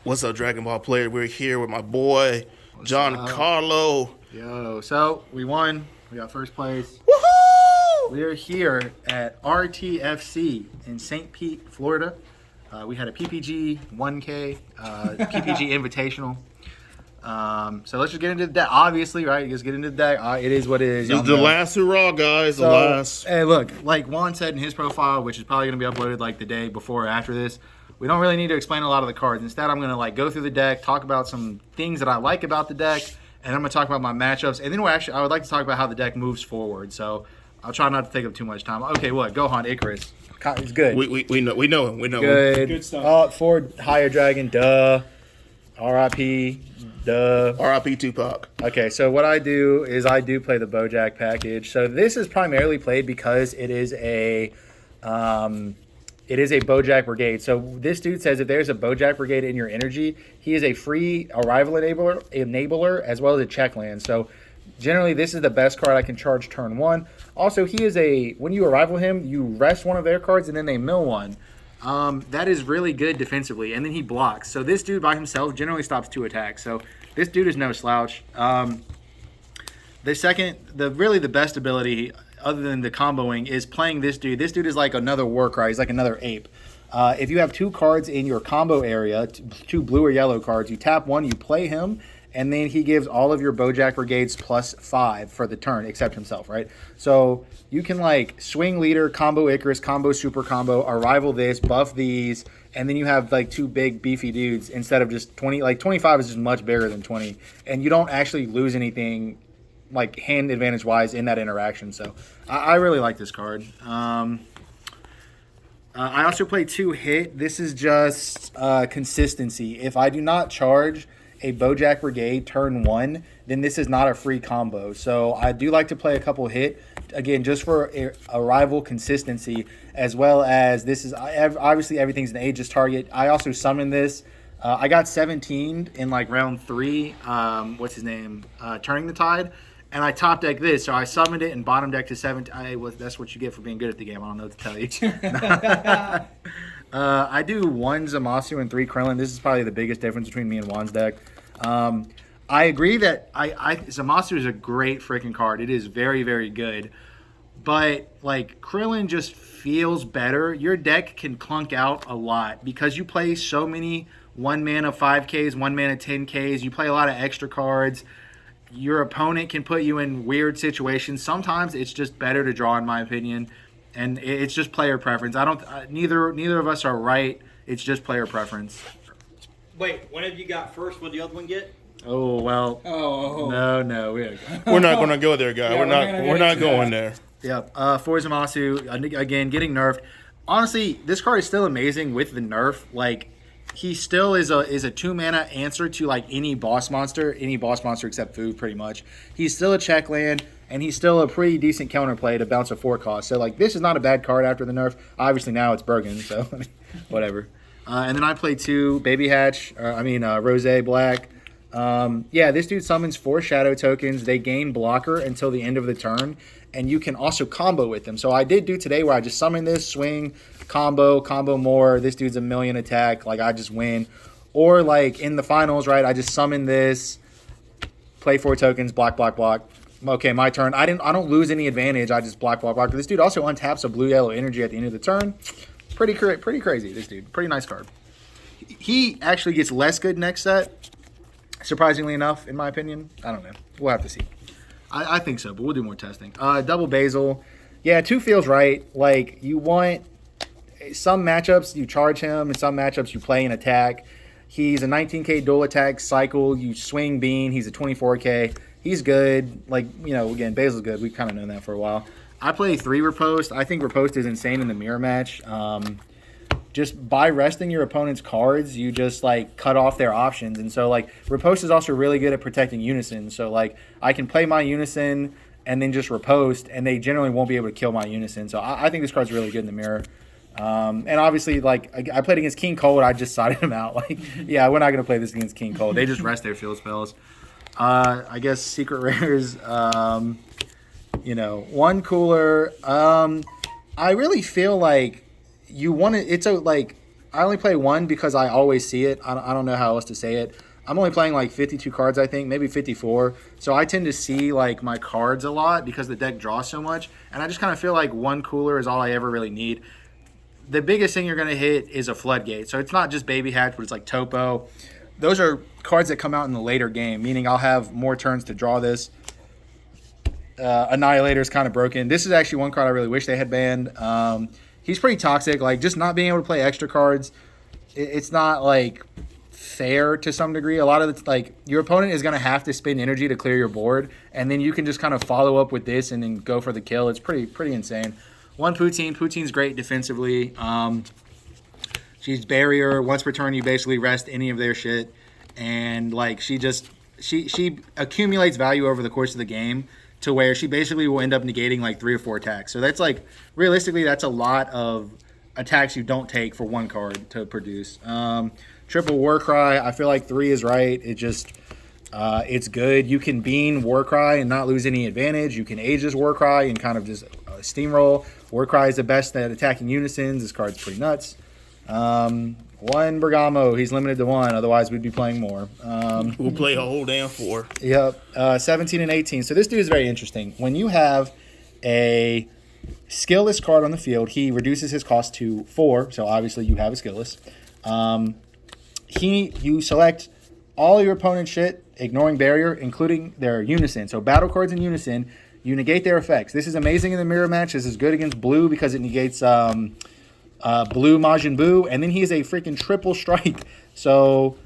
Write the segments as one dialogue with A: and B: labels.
A: What's up, Dragon Ball player? We're here with my boy, Giancarlo.
B: Yo, so we won. We got first place.
A: Woohoo!
B: We're here at RTFC in St. Pete, Florida. We had a PPG 1K, PPG Invitational. So let's just get into the deck. Obviously, right? Just get into the deck. It is what it is.
A: It's the last hurrah, guys. The last.
B: Hey, look, like Juan said in his profile, which is probably going to be uploaded like the day before or after this, we don't really need to explain a lot of the cards. Instead, I'm going to like go through the deck, talk about some things that I like about the deck, and I'm going to talk about my matchups. And then I would like to talk about how the deck moves forward. So I'll try not to take up too much time. Okay, what? Gohan Icarus. It's good.
A: We know him.
B: Good stuff. Ford Higher Dragon. Duh. R.I.P. Duh.
A: R.I.P. Tupac.
B: Okay, so what I do is I do play the Bojack package. So this is primarily played because it is a Bojack Brigade. So this dude says if there's a Bojack Brigade in your energy, he is a free arrival enabler as well as a check land. So generally this is the best card I can charge turn one. Also, he is when you arrival him, you rest one of their cards and then they mill one. That is really good defensively, and then he blocks. So this dude by himself generally stops 2 attacks. So this dude is no slouch. The best ability other than the comboing is playing this dude. This dude is like another Warcry. He's like another ape. If you have 2 cards in your combo area, 2 blue or yellow cards, you tap one, you play him, and then he gives all of your Bojack Brigades +5 for the turn, except himself, right? So you can like swing leader, combo Icarus, combo super combo, arrival this, buff these, and then you have like 2 big beefy dudes instead of just 20. Like 25 is just much bigger than 20, and you don't actually lose anything like hand advantage wise in that interaction. So I really like this card. I also play 2 hit. This is just consistency. If I do not charge a Bojack Brigade turn 1, then this is not a free combo. So I do like to play a couple hit, again, just for arrival consistency, as well as this is obviously everything's an Aegis target. I also summon this. I got 17 in like round 3. What's his name? Turning the Tide. And I top deck this, so I summoned it and bottom deck to 17. That's what you get for being good at the game. I don't know what to tell you. I do 1 Zamasu and 3 Krillin. This is probably the biggest difference between me and Juan's deck. I agree that Zamasu is a great freaking card. It is very, very good. But like Krillin just feels better. Your deck can clunk out a lot because you play so many 1 mana 5Ks, 1 mana 10Ks. You play a lot of extra cards. Your opponent can put you in weird situations. Sometimes it's just better to draw, in my opinion, and it's just player preference. Neither of us are right. It's just player preference.
C: Wait, one of you got first. What did the other one get?
B: Oh well. No.
A: We're not going to go there, guy.
D: Yeah,
A: we're not going there.
B: Yep. For Zamasu, again, getting nerfed. Honestly, this card is still amazing with the nerf. Like, he still is a 2 mana answer to like any boss monster except food, pretty much. He's still a check land, and he's still a pretty decent counterplay to bounce a 4 cost. So like this is not a bad card after the nerf. Obviously now it's Bergen, so whatever. And then I play 2 Baby Hatch, Rose Black. This dude summons 4 shadow tokens. They gain blocker until the end of the turn, and you can also combo with them. So I did do today where I just summon this, swing, combo more. This dude's a million attack. Like I just win. Or like in the finals, right? I just summon this, play 4 tokens, block. Okay, my turn. I don't lose any advantage. I just block. This dude also untaps a blue-yellow energy at the end of the turn. Pretty crazy, this dude. Pretty nice card. He actually gets less good next set, surprisingly enough, in my opinion. I don't know. We'll have to see. I think so, but we'll do more testing. Double Basil. Yeah, 2 feels right. Like, you want some matchups, you charge him. In some matchups, you play an attack. He's a 19k dual attack cycle. You swing Bean. He's a 24k. He's good. Like, again, Basil's good. We've kind of known that for a while. I play 3 Riposte. I think Riposte is insane in the mirror match. Just by resting your opponent's cards, you just like cut off their options. And so like Riposte is also really good at protecting Unison. So like I can play my Unison and then just Riposte, and they generally won't be able to kill my Unison. So I think this card's really good in the mirror. And obviously, like I played against King Cold, I just sided him out. Like, yeah, we're not gonna play this against King Cold. They just rest their field spells. I guess secret rares. One cooler. I really feel like you want to. It's a like I only play one because I always see it. I don't know how else to say it. I'm only playing like 52 cards, I think, maybe 54. So I tend to see like my cards a lot because the deck draws so much. And I just kind of feel like one cooler is all I ever really need. The biggest thing you're going to hit is a Floodgate. So it's not just Baby Hatch, but it's like Topo. Those are cards that come out in the later game, meaning I'll have more turns to draw this. Annihilator is kind of broken. This is actually one card I really wish they had banned. He's pretty toxic. Like, just not being able to play extra cards, it's not, like, fair to some degree. A lot of it's, like, your opponent is going to have to spend energy to clear your board, and then you can just kind of follow up with this and then go for the kill. It's pretty insane. One Poutine. Poutine's great defensively. She's barrier. Once per turn, you basically rest any of their shit. And, like, she accumulates value over the course of the game to where she basically will end up negating, like, 3 or 4 attacks. So that's, like, realistically, that's a lot of attacks you don't take for one card to produce. Triple Warcry, I feel like 3 is right. It just, it's good. You can bean Warcry and not lose any advantage. You can age this Warcry and kind of just steamroll. Warcry is the best at attacking unisons. This card's pretty nuts. One Bergamo, he's limited to 1, otherwise we'd be playing more.
A: We'll play a whole damn 4.
B: Yep, 17 and 18. So this dude is very interesting. When you have a skillless card on the field, he reduces his cost to 4, so obviously you have a skillless. You select all your opponent's shit, ignoring barrier, including their unison. So battle cards in unison, you negate their effects. This is amazing in the mirror match. This is good against blue because it negates blue Majin Buu, and then he is a freaking triple strike. So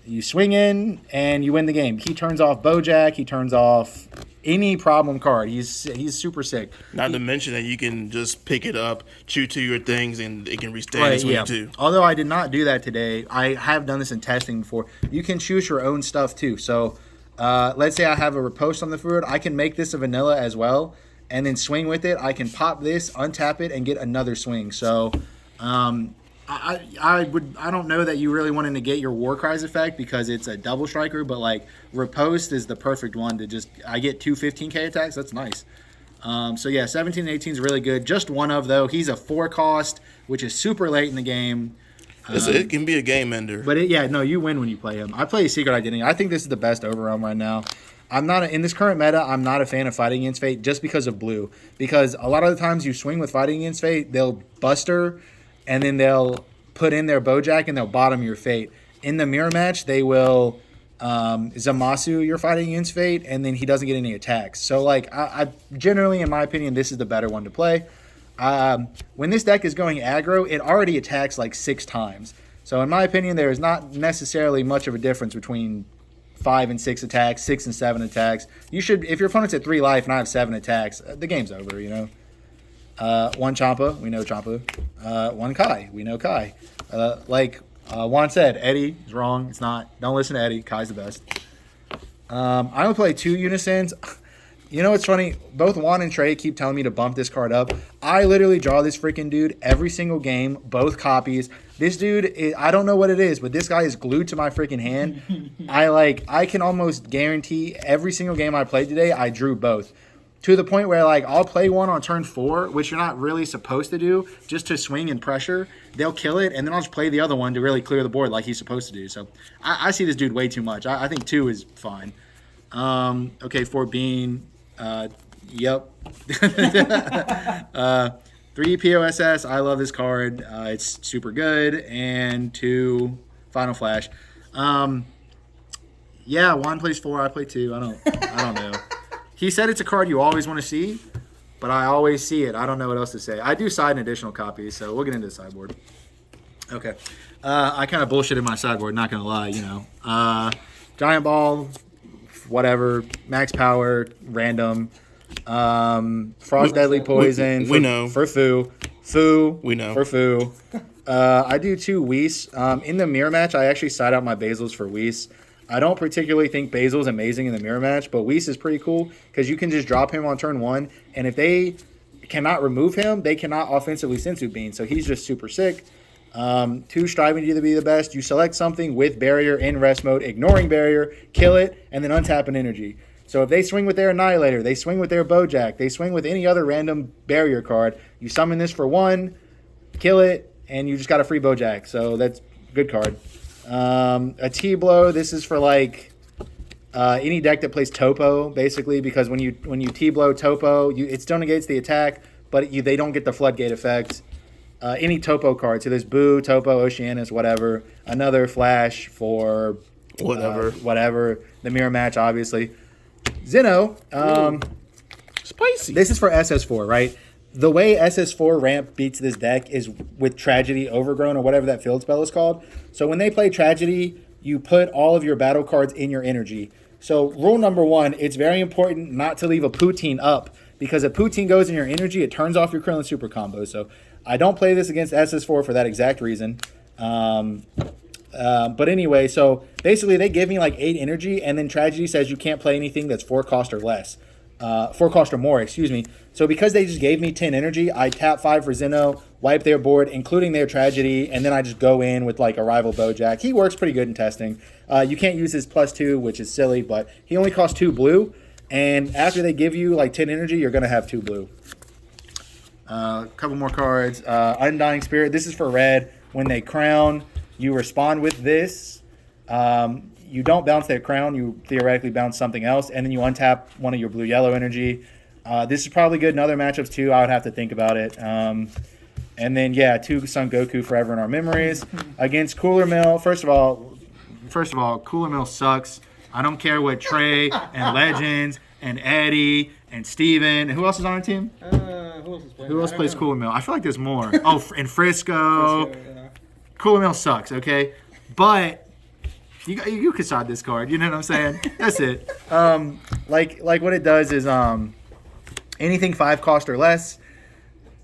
B: you swing in and you win the game. He turns off Bojack. He turns off any problem card. He's super sick.
A: Not to mention that you can just pick it up, chew to your things, and it can restand its way too.
B: Although I did not do that today, I have done this in testing before. You can choose your own stuff too. So let's say I have a riposte on the field. I can make this a vanilla as well, and then swing with it. I can pop this, untap it, and get another swing. So I don't know that you really want to negate your Warcry's effect because it's a double striker, but like riposte is the perfect one to just, I get 2 15k attacks. That's nice. So yeah, 17 and 18 is really good. Just one of though. He's a 4 cost, which is super late in the game.
A: It can be a game ender.
B: But you win when you play him. I play Secret Identity. I think this is the best overrealm right now. In this current meta, I'm not a fan of Fighting Against Fate just because of blue. Because a lot of the times you swing with Fighting Against Fate, they'll buster, and then they'll put in their Bojack and they'll bottom your Fate. In the mirror match, they will Zamasu your Fighting Against Fate, and then he doesn't get any attacks. So, like, I generally, in my opinion, this is the better one to play. When this deck is going aggro, it already attacks like 6 times. So, in my opinion, there is not necessarily much of a difference between 5 and 6 attacks, 6 and 7 attacks. You should, if your opponent's at 3 life and I have 7 attacks, the game's over, you know. One Champa, we know Champa. One Kai, we know Kai. Juan said, Eddie is wrong. It's not. Don't listen to Eddie. Kai's the best. I only play 2 unisons. You know what's funny? Both Juan and Trey keep telling me to bump this card up. I literally draw this freaking dude every single game, both copies. This dude, I don't know what it is, but this guy is glued to my freaking hand. I can almost guarantee every single game I played today, I drew both. To the point where, like, I'll play one on turn 4, which you're not really supposed to do, just to swing and pressure. They'll kill it, and then I'll just play the other one to really clear the board like he's supposed to do. So I see this dude way too much. I think 2 is fine. Okay, for Bean. Yep. 3 POSS. I love this card. It's super good. And 2 Final Flash. Juan plays 4. I play 2. I don't know. He said it's a card you always want to see, but I always see it. I don't know what else to say. I do side an additional copy, so we'll get into the sideboard. Okay. I kind of bullshitted my sideboard, not going to lie, you know. Giant Ball, whatever, max power, random, Frost Deadly Poison.
A: We know.
B: For Foo. Foo.
A: We know.
B: For Foo. I do 2 Whis. In the mirror match, I actually side out my Basils for Whis. I don't particularly think Basil's amazing in the mirror match, but Whis is pretty cool because you can just drop him on turn 1, and if they cannot remove him, they cannot offensively Senzu Bean, so he's just super sick. 2 striving to be the best. You select something with barrier in rest mode, ignoring barrier, kill it, and then untap an energy. So if they swing with their Annihilator, they swing with their Bojack, they swing with any other random barrier card, you summon this for 1, kill it, and you just got a free Bojack. So that's a good card. A T-Blow. This is for like any deck that plays Topo, basically, because when you T-Blow Topo, it still negates the attack, but they don't get the Floodgate effect. Any Topo card. So there's Boo, Topo, Oceanus, whatever. Another Flash for whatever. The mirror match, obviously. Zeno.
A: Spicy.
B: This is for SS4, right? The way SS4 ramp beats this deck is with Tragedy Overgrown or whatever that field spell is called. So when they play Tragedy, you put all of your battle cards in your energy. So rule number 1, it's very important not to leave a Poutine up, because if Poutine goes in your energy, it turns off your Krillin super combo. So I don't play this against SS4 for that exact reason. But anyway, so basically they give me like 8 energy, and then Tragedy says you can't play anything that's 4 cost or less. 4 cost or more, excuse me. So because they just gave me 10 energy, I tap 5 for Zeno, wipe their board, including their Tragedy, and then I just go in with like a rival Bojack. He works pretty good in testing. You can't use his +2, which is silly, but he only costs 2 blue, and after they give you like 10 energy, you're going to have 2 blue. A couple more cards. Undying Spirit. This is for red. When they crown, you respond with this. You don't bounce their crown. You theoretically bounce something else, and then you untap one of your blue-yellow energy. This is probably good in other matchups, too. I would have to think about it. And then, 2 Son Goku forever in our memories. Against Cooler Mill, first of all, Cooler Mill sucks. I don't care what Trey and Legends and Eddie and Steven and who else is on our team? Who else plays Cooler Mill? I feel like there's more. Oh, and Frisco. Cooler Mill sucks, okay? But you can side this card. You know what I'm saying? That's it. Like what it does is anything 5 cost or less,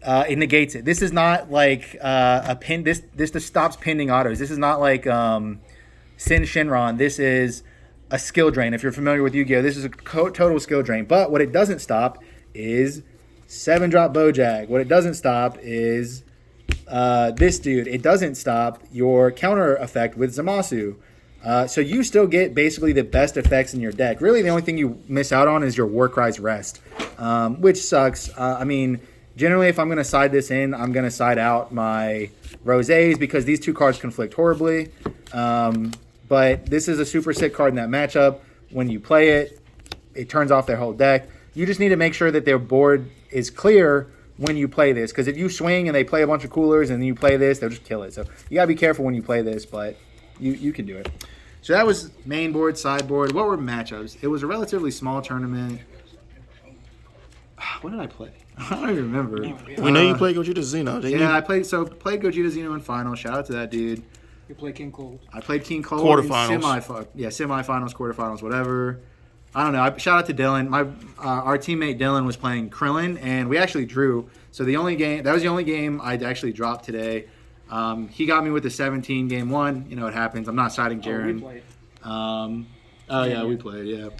B: it negates it. This is not like a pin. This just stops pending autos. This is not like Sin Shinron. This is a skill drain. If you're familiar with Yu-Gi-Oh, this is a total skill drain. But what it doesn't stop is 7-drop Bojack. What it doesn't stop is this dude. It doesn't stop your counter effect with Zamasu. So you still get basically the best effects in your deck. Really, the only thing you miss out on is your Warcry's Rest, which sucks. I mean, generally, if I'm going to side this in, I'm going to side out my Rosés because these 2 cards conflict horribly. But this is a super sick card in that matchup. When you play it, it turns off their whole deck. You just need to make sure that their board is clear when you play this, because if you swing and they play a bunch of coolers and then you play this, they'll just kill it. So you got to be careful when you play this, but you can do it. So that was main board, sideboard. What were matchups? It was a relatively small tournament. What did I play? I don't even remember.
A: We know you played Gogeta Zeno, didn't you?
B: Yeah, I played Gogeta Zeno in finals. Shout out to that dude.
D: You played King Cold.
B: I played King Cold.
A: Quarterfinals.
B: Semifinals, quarterfinals, whatever. I don't know. Shout out to Dylan. Our teammate Dylan was playing Krillin, and we actually drew. So that was the only game I'd actually dropped today. He got me with the 17 game 1. You know, it happens. I'm not siding Jaren. We played, yeah.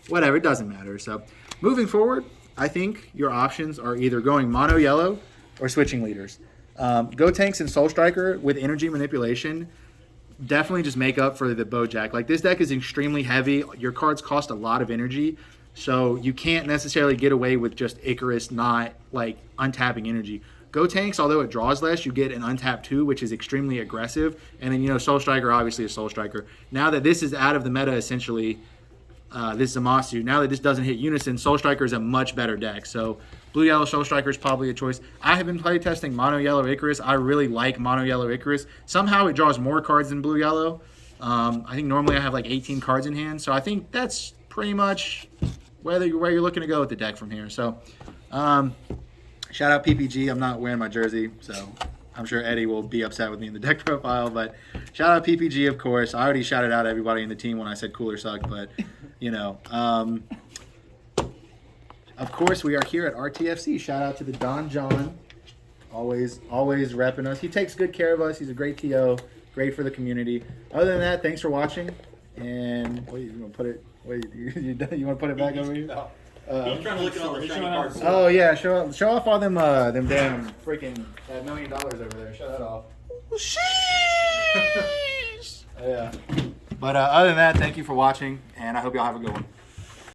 B: Whatever, it doesn't matter. So moving forward, I think your options are either going mono yellow or switching leaders. Go Tanks and Soul Striker with energy manipulation definitely just make up for the Bojack. Like, this deck is extremely heavy. Your cards cost a lot of energy, so you can't necessarily get away with just Icarus not, like, untapping energy. Go Tanks, although it draws less, you get an untap 2, which is extremely aggressive. And then, Soul Striker obviously is Soul Striker. Now that this is out of the meta, essentially, this Zamasu, now that this doesn't hit Unison, Soul Striker is a much better deck. So Blue-Yellow Soul Striker is probably a choice. I have been playtesting Mono-Yellow Icarus. I really like Mono-Yellow Icarus. Somehow it draws more cards than Blue-Yellow. I think normally I have like 18 cards in hand. So I think that's pretty much where you're looking to go with the deck from here. So shout out PPG. I'm not wearing my jersey, so I'm sure Eddie will be upset with me in the deck profile. But shout out PPG, of course. I already shouted out everybody in the team when I said Cooler sucked, but of course, we are here at RTFC. Shout out to the Don John, always repping us. He takes good care of us. He's a great TO, great for the community. Other than that, thanks for watching. And you want to put it? You want to put it back over here?
C: No. He's trying to look at all the shiny cards.
B: Oh yeah, show off all them damn freaking $1 million over there. Show that off.
A: Sheesh.
B: Yeah. But other than that, thank you for watching, and I hope y'all have a good one.